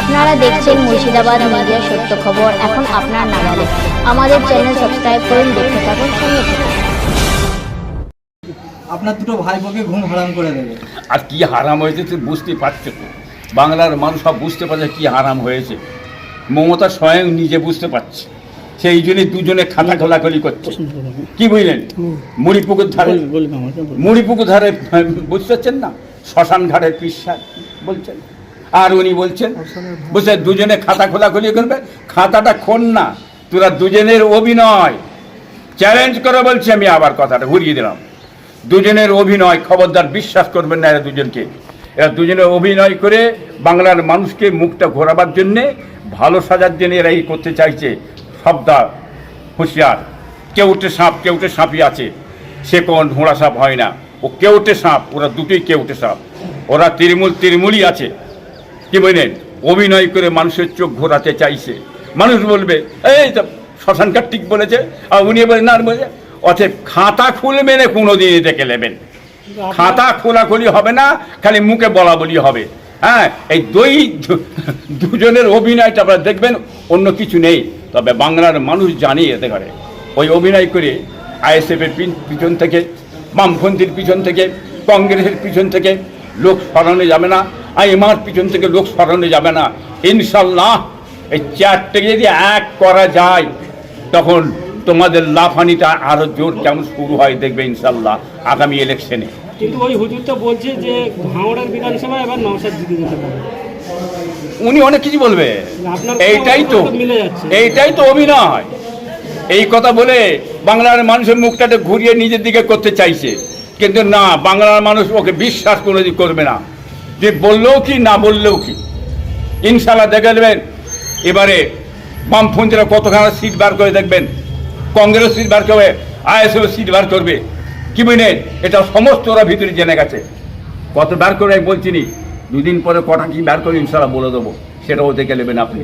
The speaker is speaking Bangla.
আপনারা দেখছেন মুর্শিদাবাদ মিডিয়া সত্য খবর এখন আপনার নাগালে। আমাদের চ্যানেল সাবস্ক্রাইব করুন, দেখতে থাকুন, সঙ্গে থাকুন। আপনার দুটো ভাইপোকে ঘুম হারাম করে দেবে। আর কি হারাম হয়েছে তুই বুঝতে পারছো তো? বাংলার মানুষ সব বুঝতে পারছে কি হারাম হয়েছে। মমতা স্বয়ং নিজে বুঝতে পারছে, সেই জন্য দুজনে খাতা খোলাখলি করছে। কি বুঝলেন? মুড়িপুকুর ধারে বুঝতে পারছেন না, শ্মশান ঘাটের পিসার বলছেন, আর উনি বলছেন বুঝছে দুজনে খাতা খোলাখুলি করবে। খাতাটা খোল না, তোরা দুজনের অভিনয় চ্যালেঞ্জ করে বলছি আমি, আবার কথাটা ঘুরিয়ে দিলাম। দুজনের অভিনয়, খবরদার বিশ্বাস করবেন না এরা দুজনকে। এরা দুজনে অভিনয় করে বাংলার মানুষকে মুখটা ঘোরাবার জন্যে, ভালো সাজার জন্য এরা এই করতে চাইছে। সবদা হুঁশিয়ার, কেউটে সাপ কেউটে সাপই আছে, সে কোন ঘোড়া সাপ হয় না, ও কেউটে সাপ, ওরা দুটোই কেউটে সাপ, ওরা তৃণমূলই আছে। কি বললেন? অভিনয় করে মানুষের চোখ ঘোরাতে চাইছে। মানুষ বলবে এই তো শ্মশানকার ঠিক বলেছে, আর উনি বলেন না, বলে অতএব খাতা খুলবে না কোনো দিন দেখে নেবেন। খাতা খোলাখুলি হবে না, খালি মুখে বলা বলি হবে। হ্যাঁ, এই দুজনের অভিনয়টা আপনারা দেখবেন, অন্য কিছু নেই। তবে বাংলার মানুষ জানে এতে করে ওই অভিনয় করে আইএসএফের পিছন থেকে, বামপন্থীর পিছন থেকে, কংগ্রেসের পিছন থেকে লোক সরানো যাবে না, আইএমআর পিছন থেকে লোক সরানো যাবে না। ইনশাল্লাহ এই চারটেকে যদি এক করা যায়, তখন তোমাদের লাফানিটা আরো জোর কেমন শুরু হয় দেখবে ইনশাল্লাহ আগামী ইলেকশনে। কিন্তু ওই হুজুর তো বলছে যে ভাঙড়ার বিধানসভায় এবার নওশাদ জিতে যেতে পারে। উনি অনেক কিছু বলবে, এইটাই তো অভিনয়। এই কথা বলে বাংলার মানুষের মুখটাকে ঘুরিয়ে নিজের দিকে করতে চাইছে, কিন্তু না, বাংলার মানুষ ওকে বিশ্বাস কোনোদিন করবে না। যে বললেও কি না বললেও কি, ইনশাল্লাহ দেখে নেবেন এবারে বামপন্থীরা কতখানা সিট বার করে দেখবেন, কংগ্রেস সিট বার করবে, আইএসএফ সিট বার করবে। কি বুঝলেন? এটা সমস্ত ওরা ভিতরে জেনে গেছে। কত বার করে আমি বলছি নি, দুদিন পরে কটা কি বার করে ইনশাল্লাহ বলে দেবো, সেটাও দেখে নেবেন আপনি।